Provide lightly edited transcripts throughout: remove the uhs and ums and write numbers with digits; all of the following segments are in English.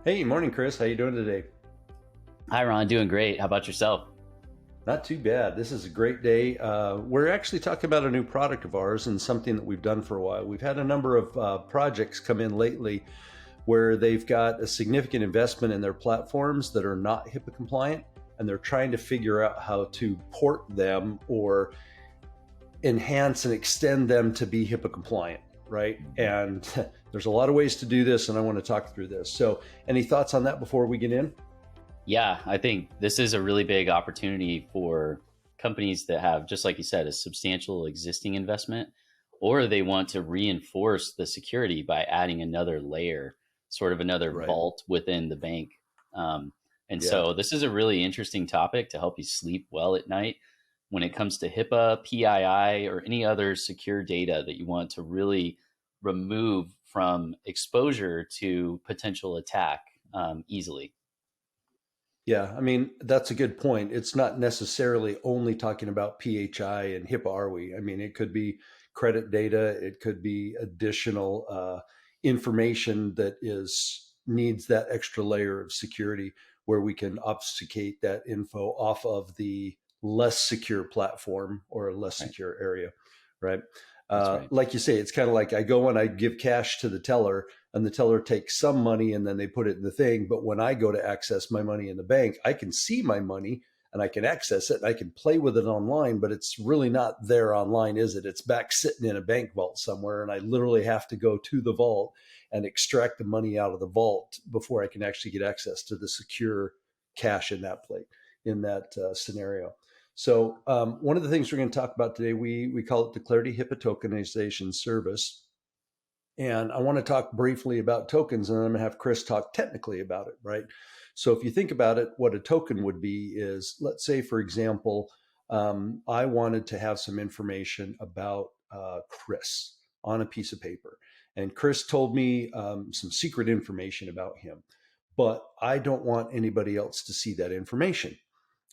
Hey, morning, Chris. How you doing today? Hi, Ron. Doing great. How about yourself? Not too bad. This is a great day. We're actually talking about a new product of ours and something that we've done for a while. We've had a number of projects come in lately where they've got a significant investment in their platforms that are not HIPAA compliant, and they're trying to figure out how to port them or enhance and extend them to be HIPAA compliant, right? And there's a lot of ways to do this, and I want to talk through this. So, any thoughts on that before we get in? Yeah, I think this is a really big opportunity for companies that have, just like you said, a substantial existing investment, or they want to reinforce the security by adding another layer, sort of another Right. vault within the bank. Um, and Yeah. so this is a really interesting topic to help you sleep well at night when it comes to HIPAA, PII, or any other secure data that you want to really remove from exposure to potential attack easily. Yeah, I mean, that's a good point. It's not necessarily only talking about PHI and HIPAA, are we? I mean, it could be credit data, it could be additional information that is needs that extra layer of security where we can obfuscate that info off of the less secure platform or a less Right. secure area, right? That's right. Like you say, it's kind of like I go and I give cash to the teller and the teller takes some money and then they put it in the thing. But when I go to access my money in the bank, I can see my money and I can access it and I can play with it online, but it's really not there online, is it? It's back sitting in a bank vault somewhere. And I literally have to go to the vault and extract the money out of the vault before I can actually get access to the secure cash in that plate, in that scenario. So one of the things we're going to talk about today, we call it the Clarity HIPAA Tokenization Service. And I want to talk briefly about tokens, and then I'm going to have Chris talk technically about it, right? So if you think about it, what a token would be is, let's say, for example, I wanted to have some information about Chris on a piece of paper. And Chris told me some secret information about him, but I don't want anybody else to see that information.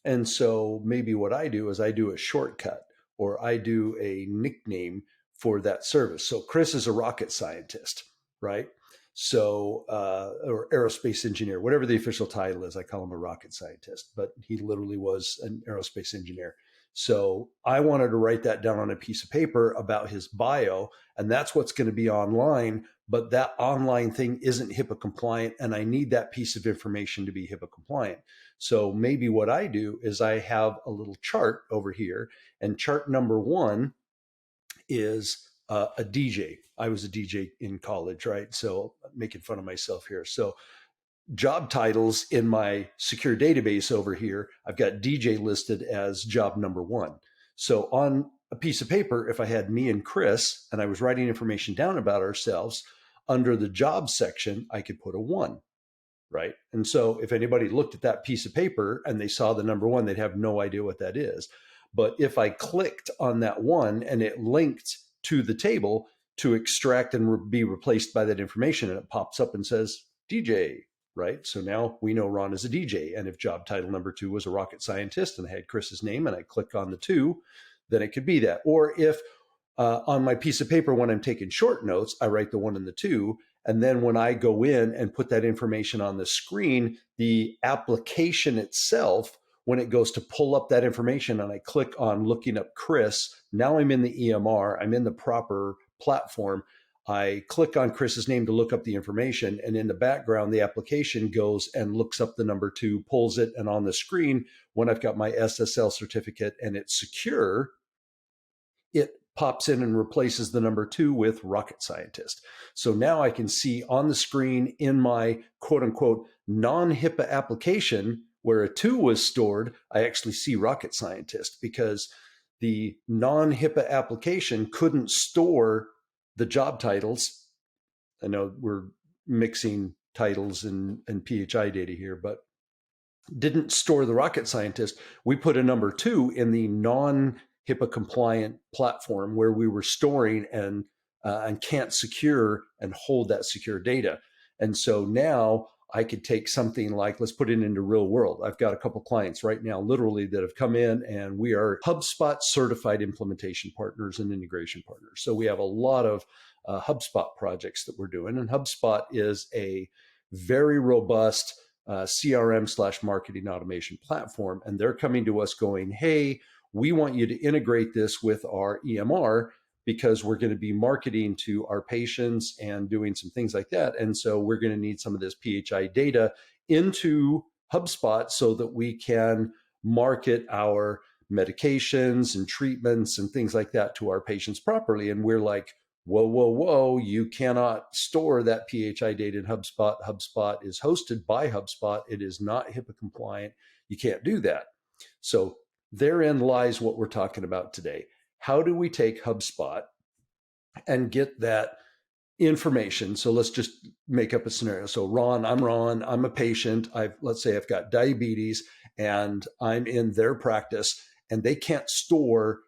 And so maybe what I do is I do a shortcut or I do a nickname for that service. So Chris is a rocket scientist, right? So, or aerospace engineer, whatever the official title is, I call him a rocket scientist, but he literally was an aerospace engineer. So I wanted to write that down on a piece of paper about his bio, and that's what's going to be online. But that online thing isn't HIPAA compliant, and I need that piece of information to be HIPAA compliant. So maybe what I do is I have a little chart over here, and chart number one is a DJ. I was a DJ in college, right? So making fun of myself here. So job titles in my secure database over here, I've got DJ listed as job number one. So on a piece of paper, if I had me and Chris and I was writing information down about ourselves, under the job section, I could put a one, right? And so if anybody looked at that piece of paper and they saw the number one, they'd have no idea what that is. But if I clicked on that one and it linked to the table to extract and be replaced by that information, and it pops up and says DJ, right? So now we know Ron is a DJ. And if job title number two was a rocket scientist and I had Chris's name and I click on the two, then it could be that. Or if on my piece of paper, when I'm taking short notes, I write the one and the two. And then when I go in and put that information on the screen, the application itself, when it goes to pull up that information and I click on looking up Chris, now I'm in the EMR, I'm in the proper platform. I click on Chris's name to look up the information. And in the background, the application goes and looks up the number two, pulls it. And on the screen, when I've got my SSL certificate and it's secure, it pops in and replaces the number two with rocket scientist. So now I can see on the screen in my quote unquote non-HIPAA application where a two was stored, I actually see rocket scientist because the non-HIPAA application couldn't store the job titles. I know we're mixing titles and PHI data here, but didn't store the rocket scientist. We put a number two in the non HIPAA compliant platform where we were storing and can't secure and hold that secure data. And so now I could take something like, let's put it into real world. I've got a couple clients right now, literally, that have come in and we are HubSpot certified implementation partners and integration partners. So we have a lot of HubSpot projects that we're doing. And HubSpot is a very robust CRM/marketing automation platform. And they're coming to us going, hey, we want you to integrate this with our EMR because we're going to be marketing to our patients and doing some things like that. And so we're going to need some of this PHI data into HubSpot so that we can market our medications and treatments and things like that to our patients properly. And we're like, whoa, whoa, whoa, you cannot store that PHI data in HubSpot. HubSpot is hosted by HubSpot. It is not HIPAA compliant. You can't do that. So therein lies what we're talking about today. How do we take HubSpot and get that information? So let's just make up a scenario. So Ron, I'm a patient. Let's say I've got diabetes and I'm in their practice and they can't store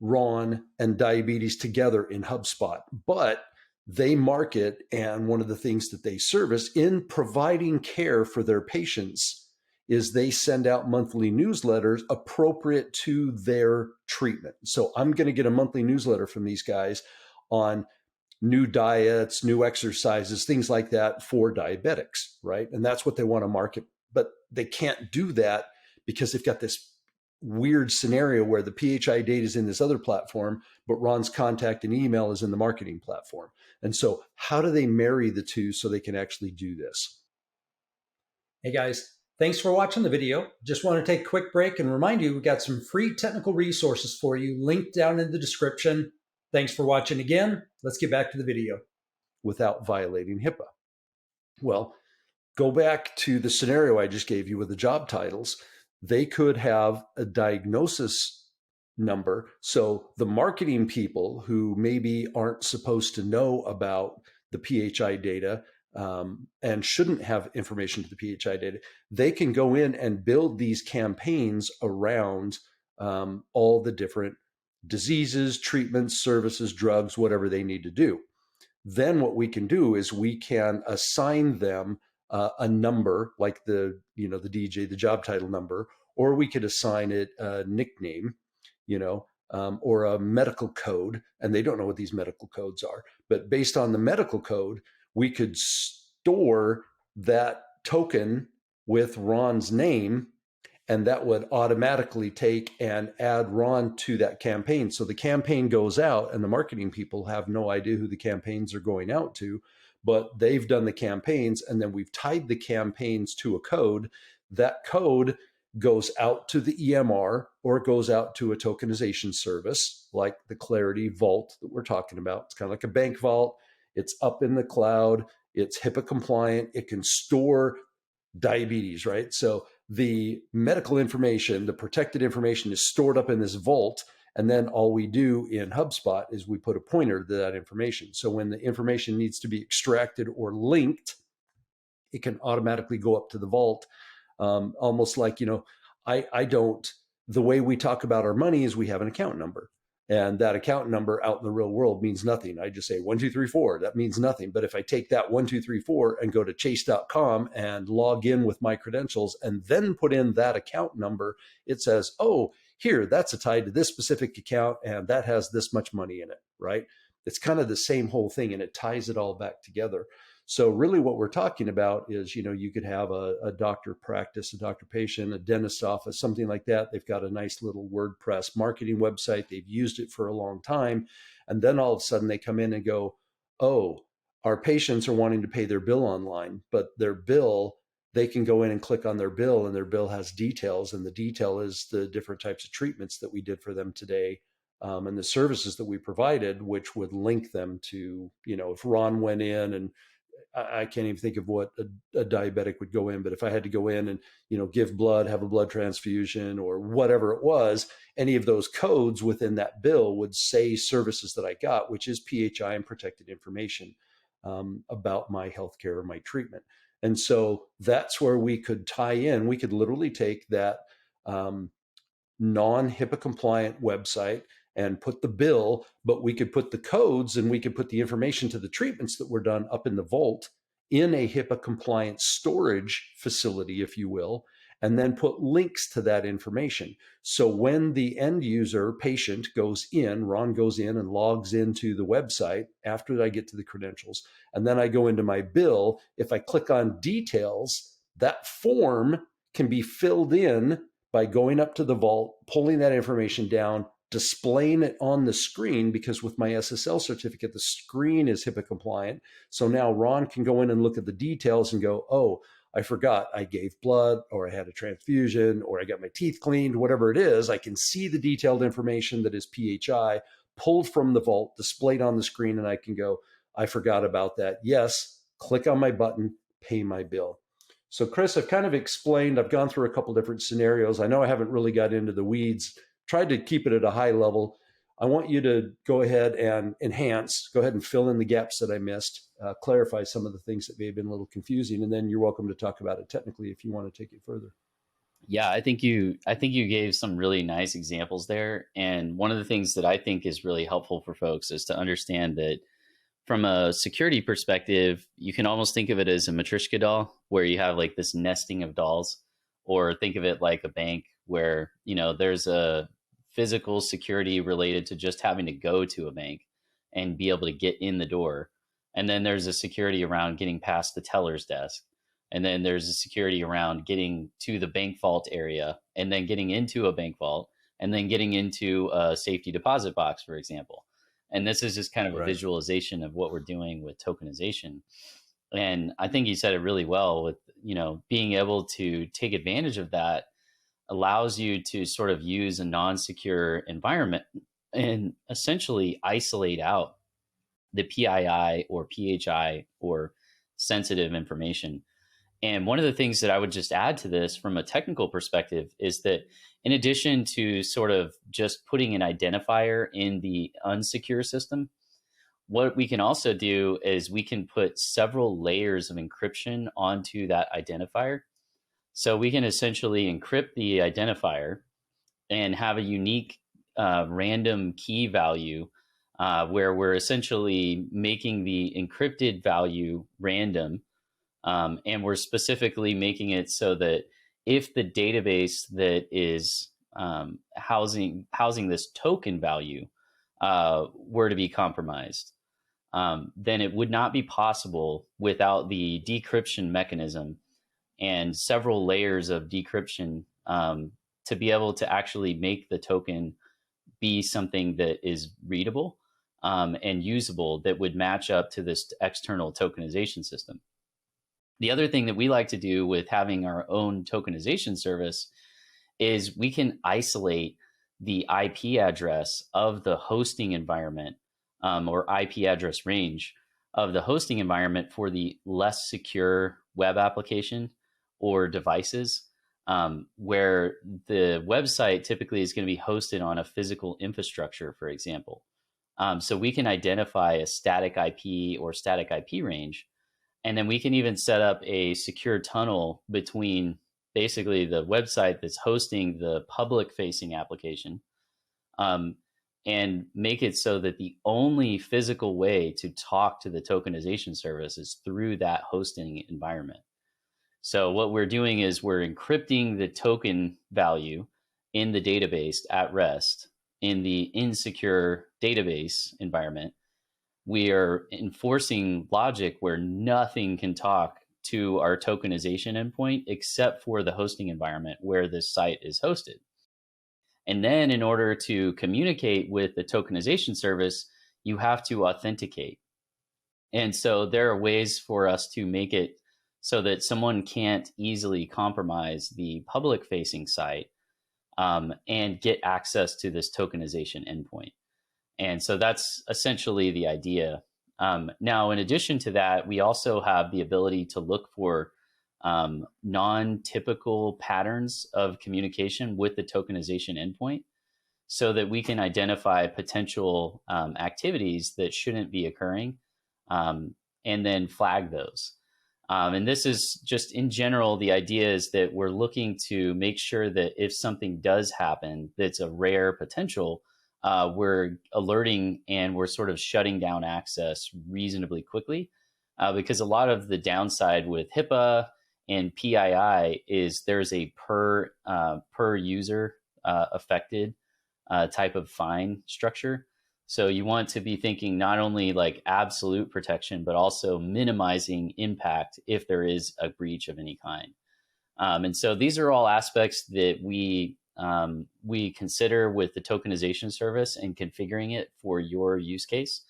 Ron and diabetes together in HubSpot, but they market, and one of the things that they service in providing care for their patients is they send out monthly newsletters appropriate to their treatment. So I'm going to get a monthly newsletter from these guys on new diets, new exercises, things like that for diabetics, right? And that's what they want to market, but they can't do that because they've got this weird scenario where the PHI data is in this other platform, but Ron's contact and email is in the marketing platform. And so how do they marry the two so they can actually do this? Hey guys, thanks for watching the video. Just want to take a quick break and remind you, we've got some free technical resources for you linked down in the description. Thanks for watching again. Let's get back to the video. Without violating HIPAA. Well, go back to the scenario I just gave you with the job titles. They could have a diagnosis number. So the marketing people who maybe aren't supposed to know about the PHI data and shouldn't have information to the PHI data, they can go in and build these campaigns around all the different diseases, treatments, services, drugs, whatever they need to do. Then what we can do is we can assign them a number like the DJ, the job title number, or we could assign it a nickname, or a medical code. And they don't know what these medical codes are, but based on the medical code, we could store that token with Ron's name, and that would automatically take and add Ron to that campaign. So the campaign goes out and the marketing people have no idea who the campaigns are going out to, but they've done the campaigns, and then we've tied the campaigns to a code. That code goes out to the EMR, or it goes out to a tokenization service like the Clarity Vault that we're talking about. It's kind of like a bank vault. It's up in the cloud. It's HIPAA compliant. It can store diabetes, right? So the medical information, the protected information, is stored up in this vault. And then all we do in HubSpot is we put a pointer to that information. So when the information needs to be extracted or linked, it can automatically go up to the vault. Almost like, the way we talk about our money is we have an account number. And that account number out in the real world means nothing. I just say 1234, that means nothing. But if I take that 1234 and go to chase.com and log in with my credentials and then put in that account number, it says, oh, here, that's tied to this specific account and that has this much money in it, right? It's kind of the same whole thing, and it ties it all back together. So really what we're talking about is, you could have a doctor practice, a doctor patient, a dentist office, something like that. They've got a nice little WordPress marketing website. They've used it for a long time. And then all of a sudden they come in and go, oh, our patients are wanting to pay their bill online, but their bill, they can go in and click on their bill, and their bill has details. And the detail is the different types of treatments that we did for them today. And the services that we provided, which would link them to, if Ron went in, and I can't even think of what a diabetic would go in, but if I had to go in and, give blood, have a blood transfusion, or whatever it was, any of those codes within that bill would say services that I got, which is PHI and protected information about my healthcare or my treatment. And so that's where we could tie in. We could literally take that non-HIPAA compliant website and put the bill, but we could put the codes and we could put the information to the treatments that were done up in the vault in a HIPAA compliant storage facility, if you will. and then put links to that information. So when the end user patient goes in, Ron goes in and logs into the website after I get to the credentials, and then I go into my bill. If I click on details, that form can be filled in by going up to the vault, pulling that information down, displaying it on the screen, because with my SSL certificate, the screen is HIPAA compliant. So now Ron can go in and look at the details and go, oh, I forgot I gave blood, or I had a transfusion, or I got my teeth cleaned, whatever it is. I can see the detailed information that is PHI pulled from the vault, displayed on the screen, and I can go, I forgot about that. Yes, click on my button, pay my bill. So Chris, I've kind of explained, I've gone through a couple different scenarios. I know I haven't really got into the weeds, tried to keep it at a high level. I want you to go ahead and enhance, go ahead and fill in the gaps that I missed, clarify some of the things that may have been a little confusing, and then you're welcome to talk about it technically if you want to take it further. Yeah, I think you gave some really nice examples there. And one of the things that I think is really helpful for folks is to understand that from a security perspective, you can almost think of it as a Matryoshka doll, where you have like this nesting of dolls, or think of it like a bank where, there's a physical security related to just having to go to a bank and be able to get in the door. And then there's a security around getting past the teller's desk. And then there's a security around getting to the bank vault area, and then getting into a bank vault, and then getting into a safety deposit box, for example. And this is just kind of a visualization of what we're doing with tokenization. And I think you said it really well with, being able to take advantage of that allows you to sort of use a non-secure environment and essentially isolate out the PII or PHI or sensitive information. And one of the things that I would just add to this from a technical perspective is that in addition to sort of just putting an identifier in the unsecure system, what we can also do is we can put several layers of encryption onto that identifier. So we can essentially encrypt the identifier and have a unique random key value where we're essentially making the encrypted value random. And we're specifically making it so that if the database that is housing this token value were to be compromised, then it would not be possible without the decryption mechanism and several layers of decryption to be able to actually make the token be something that is readable and usable, that would match up to this external tokenization system. The other thing that we like to do with having our own tokenization service is we can isolate the IP address of the hosting environment or IP address range of the hosting environment for the less secure web application or devices, where the website typically is going to be hosted on a physical infrastructure, for example. So we can identify a static IP or static IP range. And then we can even set up a secure tunnel between basically the website that's hosting the public facing application and make it so that the only physical way to talk to the tokenization service is through that hosting environment. So what we're doing is we're encrypting the token value in the database at rest in the insecure database environment. We are enforcing logic where nothing can talk to our tokenization endpoint except for the hosting environment where this site is hosted. And then in order to communicate with the tokenization service, you have to authenticate. And so there are ways for us to make it so that someone can't easily compromise the public facing site and get access to this tokenization endpoint. And so that's essentially the idea. Now, in addition to that, we also have the ability to look for non-typical patterns of communication with the tokenization endpoint so that we can identify potential activities that shouldn't be occurring and then flag those. And this is just in general, the idea is that we're looking to make sure that if something does happen that's a rare potential, we're alerting and we're sort of shutting down access reasonably quickly, because a lot of the downside with HIPAA And PII is there's a per user affected type of fine structure. So you want to be thinking not only like absolute protection, but also minimizing impact if there is a breach of any kind. And so these are all aspects that we consider with the tokenization service and configuring it for your use case.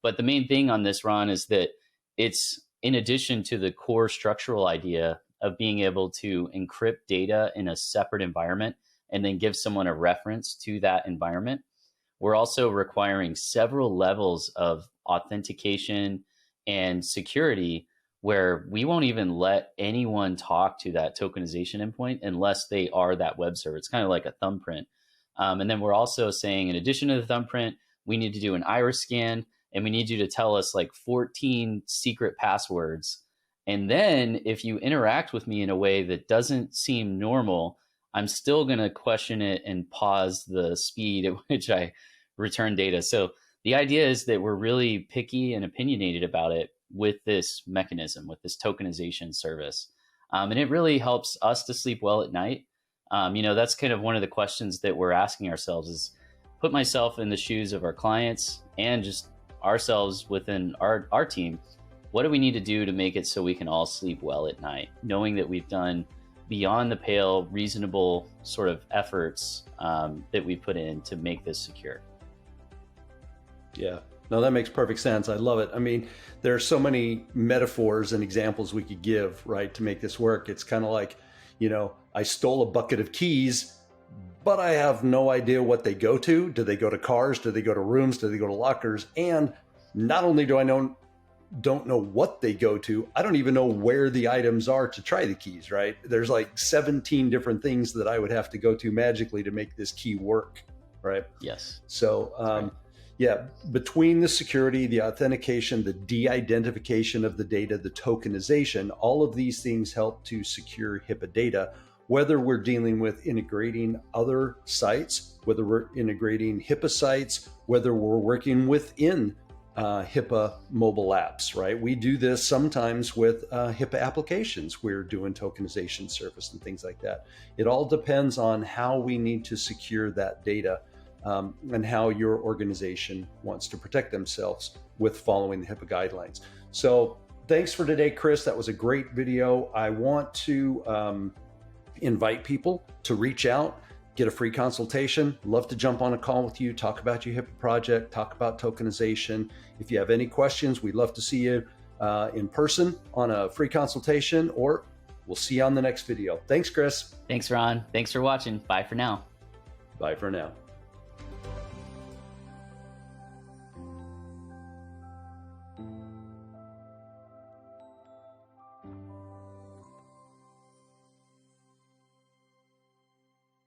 But the main thing on this, Ron, is that it's in addition to the core structural idea of being able to encrypt data in a separate environment and then give someone a reference to that environment. We're also requiring several levels of authentication and security where we won't even let anyone talk to that tokenization endpoint unless they are that web server. It's kind of like a thumbprint. And then we're also saying, in addition to the thumbprint, we need to do an iris scan, and we need you to tell us like 14 secret passwords. And then if you interact with me in a way that doesn't seem normal, I'm still going to question it and pause the speed at which I return data. So the idea is that we're really picky and opinionated about it with this mechanism, with this tokenization service. And it really helps us to sleep well at night. That's kind of one of the questions that we're asking ourselves is put myself in the shoes of our clients and just ourselves within our team. What do we need to do to make it so we can all sleep well at night, knowing that we've done beyond the pale, reasonable sort of efforts that we put in to make this secure? Yeah, no, that makes perfect sense. I love it. I mean, there are so many metaphors and examples we could give, right, to make this work. It's kind of like, I stole a bucket of keys, but I have no idea what they go to. Do they go to cars? Do they go to rooms? Do they go to lockers? And not only do I don't know what they go to, I don't even know where the items are to try the keys, right? There's like 17 different things that I would have to go to magically to make this key work, right? Yes. So, right. Yeah, between the security, the authentication, the de-identification of the data, the tokenization, all of these things help to secure HIPAA data, whether we're dealing with integrating other sites, whether we're integrating HIPAA sites, whether we're working within HIPAA mobile apps, right? We do this sometimes with HIPAA applications. We're doing tokenization service and things like that. It all depends on how we need to secure that data and how your organization wants to protect themselves with following the HIPAA guidelines. So thanks for today, Chris. That was a great video. I want to invite people to reach out, get a free consultation. Love to jump on a call with you, talk about your HIPAA project, talk about tokenization. If you have any questions, we'd love to see you in person on a free consultation, or we'll see you on the next video. Thanks, Chris. Thanks, Ron. Thanks for watching. Bye for now. Bye for now.